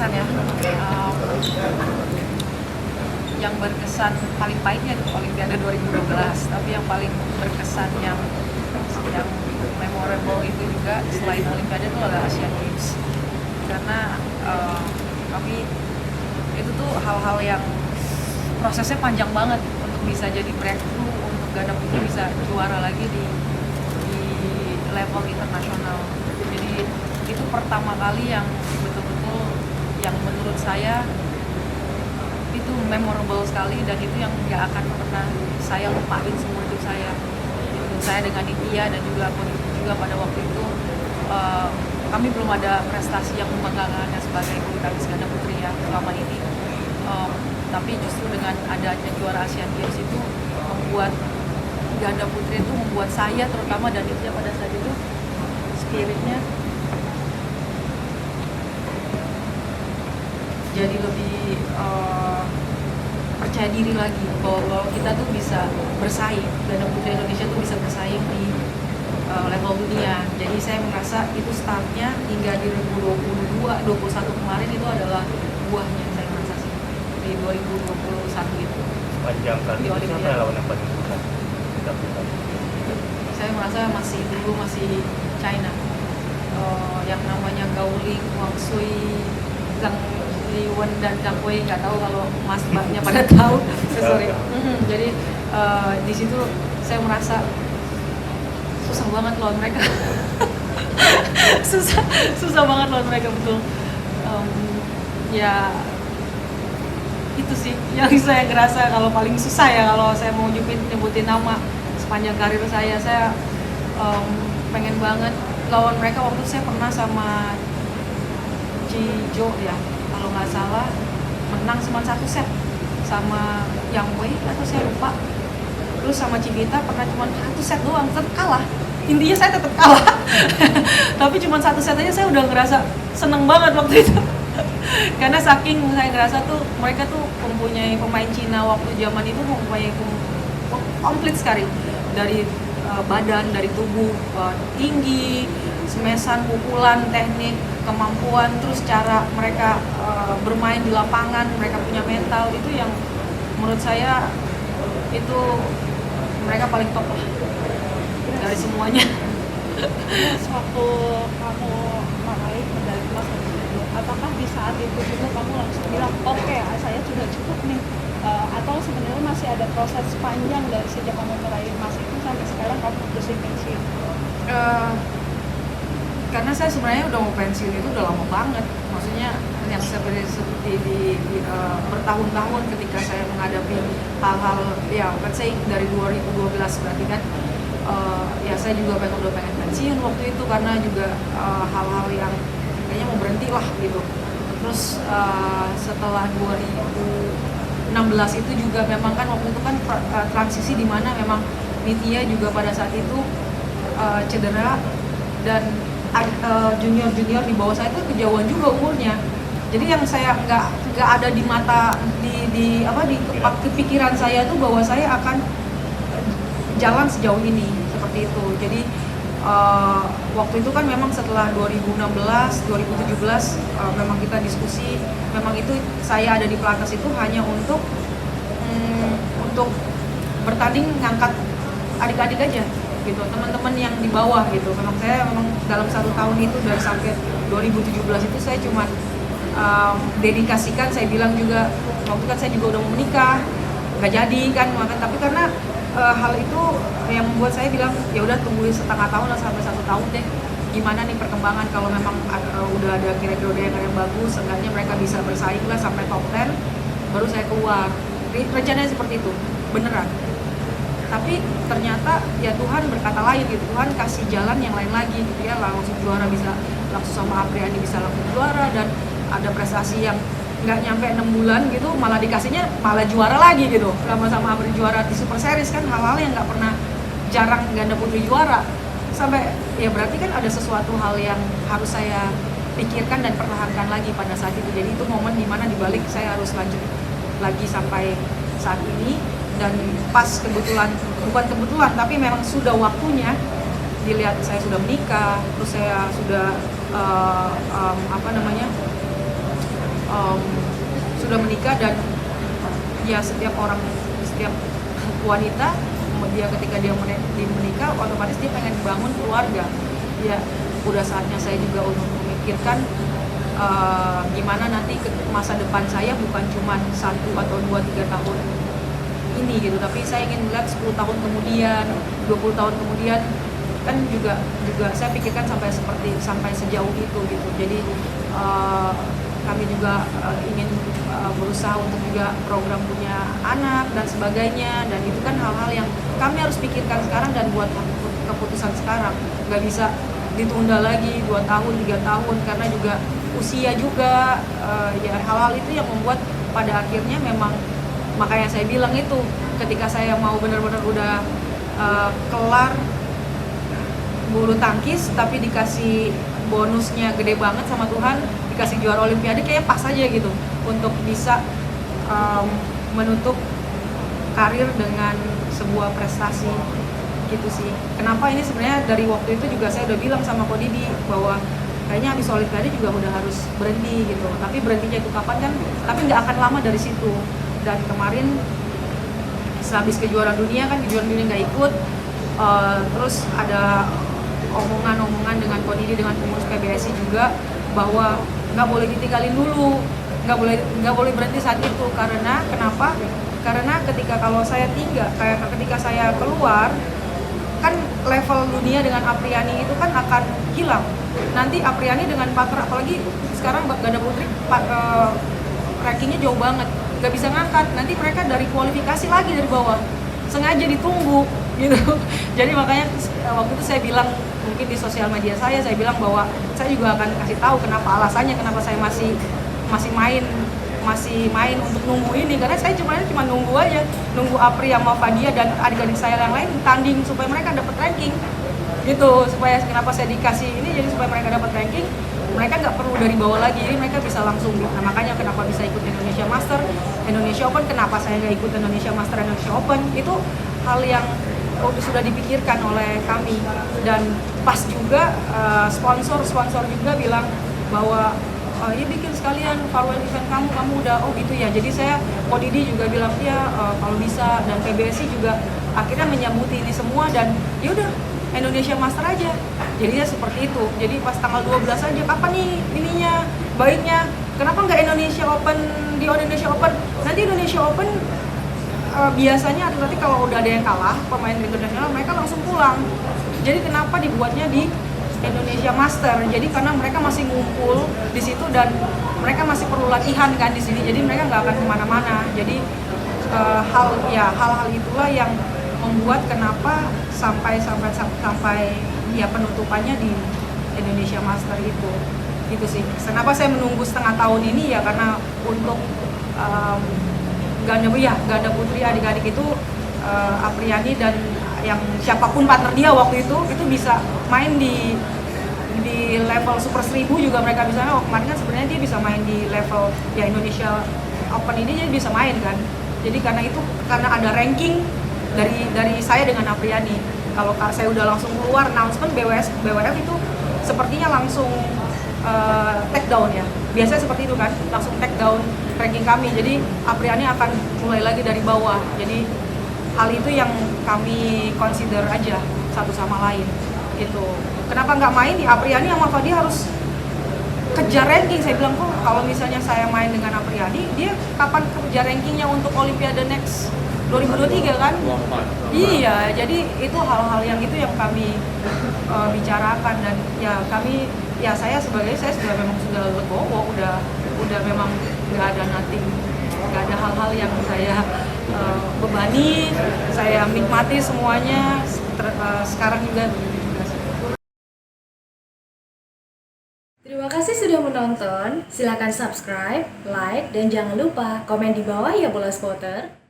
berkesan ya. Yang berkesan paling pahitnya itu Olimpiade 2012, tapi yang paling berkesan yang memorable itu juga selain Olimpiade itu adalah Asian Games, karena kami itu tuh hal-hal yang prosesnya panjang banget untuk bisa jadi breakthrough untuk ganda putri bisa juara lagi di level internasional. Jadi itu pertama kali yang betul-betul yang menurut saya itu memorable sekali, dan itu yang nggak akan pernah saya lupain seumur hidup saya. Itu saya dengan India dan juga pada waktu itu kami belum ada prestasi yang membanggakan sebagai bulu tangkis ganda putri ya selama ini. Tapi justru dengan adanya juara Asian Games itu membuat ganda putri itu membuat saya terutama dan India pada saat itu spiritnya jadi lebih percaya diri lagi bahwa kita tuh bisa bersaing, ganda putri Indonesia tuh bisa bersaing di level dunia. Jadi saya merasa itu startnya hingga di 2021 kemarin itu adalah buahnya, saya merasa sih di 2021 itu. Panjang kali itu siapa lawan yang paling susah? Saya merasa masih China. Yang namanya Gao Ling, Wang Sui, Zhang Liwen dan Zhang Wei, nggak tahu kalau mas mbaknya pada tahu. Sorry. Jadi di situ saya merasa susah banget lawan mereka. susah banget lawan mereka, betul. Ya itu sih yang saya ngerasa kalau paling susah ya, kalau saya mau nyebutin nama sepanjang karir saya pengen banget lawan mereka. Waktu itu saya pernah sama Cijo ya, kalau nggak salah menang cuma 1 set sama Yang Wei atau saya lupa. Terus sama Cibita pernah cuma 1 set doang, tetap kalah. Intinya saya tetap kalah. Tapi cuma 1 set aja saya udah ngerasa seneng banget waktu itu. Karena saking saya ngerasa tuh mereka tuh mempunyai pemain Cina waktu zaman itu mempunyai komplit sekali dari badan, dari tubuh, tinggi, smesan, pukulan, teknik, kemampuan, terus cara mereka bermain di lapangan, mereka punya mental, itu yang menurut saya itu mereka paling top lah dari semuanya. Waktu kamu meraih medali emas itu, apakah di saat itu juga kamu langsung bilang oke, saya sudah cukup nih, atau sebenarnya masih ada proses panjang dari sejak kamu meraih emas itu sampai sekarang kamu putusin pensiun? Karena saya sebenarnya udah mau pensiun itu udah lama banget, maksudnya yang seperti bertahun-tahun ketika saya menghadapi hal-hal ya let's say dari 2012 berarti kan ya saya juga udah pengen pensiun waktu itu, karena juga hal-hal yang kayaknya mau berhenti lah gitu. Terus setelah 2016 itu juga memang kan waktu itu kan transisi di mana memang Nitya juga pada saat itu cedera, dan junior di bawah saya itu kejauhan juga umurnya. Jadi yang saya nggak ada di mata di kepikiran saya tuh bahwa saya akan jalan sejauh ini seperti itu. Jadi waktu itu kan memang setelah 2016, 2017 memang kita diskusi, memang itu saya ada di pelatnas itu hanya untuk bertanding ngangkat adik-adik aja gitu, teman-teman yang di bawah gitu. Memang saya dalam 1 tahun itu dari sampai 2017 itu saya cuma dedikasikan, saya bilang juga waktu kan saya juga udah mau menikah, nggak jadi kan, tapi karena hal itu yang membuat saya bilang ya udah tunggu setengah tahun lah sampai 1 tahun deh, gimana nih perkembangan, kalau memang udah ada kira-kira yang bagus, seenggaknya mereka bisa bersaing lah sampai top 10, baru saya keluar. Rencananya seperti itu, beneran. Tapi ternyata ya Tuhan berkata lain gitu, Tuhan kasih jalan yang lain lagi gitu ya, langsung juara, bisa langsung sama Apriani bisa langsung juara, dan ada prestasi yang nggak nyampe 6 bulan gitu malah dikasihnya malah juara lagi gitu, sama-sama juara di Super Series kan, hal-hal yang nggak pernah, jarang ganda putri juara. Sampai ya berarti kan ada sesuatu hal yang harus saya pikirkan dan pertahankan lagi pada saat itu. Jadi itu momen dimana dibalik saya harus lanjut lagi sampai saat ini, dan pas bukan kebetulan tapi memang sudah waktunya, dilihat saya sudah menikah, terus saya sudah sudah menikah dan ya setiap wanita dia ketika dia menikah otomatis dia pengen bangun keluarga. Ya udah saatnya saya juga untuk memikirkan gimana nanti ke masa depan saya, bukan cuma 1 atau 2, 3 tahun ini gitu, tapi saya ingin melihat 10 tahun kemudian, 20 tahun kemudian, kan juga saya pikirkan sampai sejauh itu gitu. Jadi kami juga ingin berusaha untuk juga program punya anak dan sebagainya, dan itu kan hal-hal yang kami harus pikirkan sekarang dan buat keputusan sekarang. Nggak bisa ditunda lagi 2 tahun, 3 tahun, karena juga usia juga, ya hal-hal itu yang membuat pada akhirnya memang, makanya saya bilang itu ketika saya mau benar-benar udah kelar bulu tangkis tapi dikasih bonusnya gede banget sama Tuhan, dikasih juara olimpiade, kayaknya pas aja gitu untuk bisa menutup karir dengan sebuah prestasi gitu sih. Kenapa ini sebenarnya dari waktu itu juga saya udah bilang sama Ko Didi bahwa kayaknya habis olimpiade juga udah harus berhenti gitu, tapi berhentinya itu kapan kan, tapi nggak akan lama dari situ. Dan kemarin sehabis kejuaraan dunia kan, kejuaraan dunia nggak ikut, terus ada omongan dengan Ko Didi, dengan pengurus PBSI juga, bahwa nggak boleh ditinggalin dulu, nggak boleh berhenti saat itu. Karena kenapa? Karena kalau saya ketika saya keluar kan level dunia dengan Apriani itu kan akan hilang. Nanti Apriani dengan partner, apalagi sekarang ganda putri rankingnya jauh banget, nggak bisa ngangkat. Nanti mereka dari kualifikasi lagi dari bawah, sengaja ditunggu gitu. Jadi makanya waktu itu saya bilang, mungkin di sosial media saya bilang bahwa saya juga akan kasih tahu kenapa, alasannya kenapa saya masih main untuk nunggu ini, karena saya cuma nunggu aja, nunggu Apri sama Fadia dan adik-adik saya yang lain tanding supaya mereka dapat ranking gitu. Supaya kenapa saya dikasih ini, jadi supaya mereka dapat ranking, mereka nggak perlu dari bawah lagi, jadi mereka bisa langsung gitu. Nah, makanya kenapa bisa ikut Indonesia Master, Indonesia Open, kenapa saya nggak ikut Indonesia Master, Indonesia Open, itu hal yang sudah dipikirkan oleh kami. Dan pas juga sponsor juga bilang bahwa ya bikin sekalian farewell event kamu udah, oh gitu ya. Jadi saya, Ko Didi juga bilang ya kalau bisa, dan PBSI juga akhirnya menyambuti ini semua, dan yaudah Indonesia Master aja. Jadinya seperti itu. Jadi pas tanggal 12 aja, kapan nih ininya baiknya, kenapa nggak Indonesia Open, di Indonesia Open? Nanti Indonesia Open biasanya nanti kalau udah ada yang kalah pemain internasional, mereka langsung pulang. Jadi kenapa dibuatnya di Indonesia Master? Jadi karena mereka masih ngumpul di situ dan mereka masih perlu latihan kan di sini, jadi mereka nggak akan kemana-mana. Jadi hal-hal itulah yang membuat kenapa sampai ya penutupannya di Indonesia Master itu gitu sih. Kenapa saya menunggu setengah tahun ini, ya karena untuk ganda putri adik-adik itu Apriani dan yang siapapun partner dia waktu itu bisa main di level Super 1000 juga mereka bisa. Kemarin kan sebenarnya dia bisa main di level ya Indonesia Open ini, dia bisa main kan. Jadi karena ada ranking dari saya dengan Apriani. Kalau saya udah langsung keluar announcement BWF itu sepertinya langsung take down ya. Biasanya seperti itu kan, langsung take down ranking kami. Jadi Apriani akan mulai lagi dari bawah. Jadi hal itu yang kami consider aja satu sama lain gitu. Kenapa nggak main di Apriani sama Fadi harus kejar ranking? Saya bilang kok kalau misalnya saya main dengan Apriani, dia kapan kejar rankingnya untuk Olimpiade next 2023 kan? Iya, jadi itu hal-hal yang kami bicarakan, dan ya kami, ya saya sudah memang sudah legowo, udah memang nggak ada hal-hal yang saya bebani, saya nikmati semuanya. Sekarang juga. Terima kasih sudah menonton. Silakan subscribe, like, dan jangan lupa komen di bawah ya bola spotter.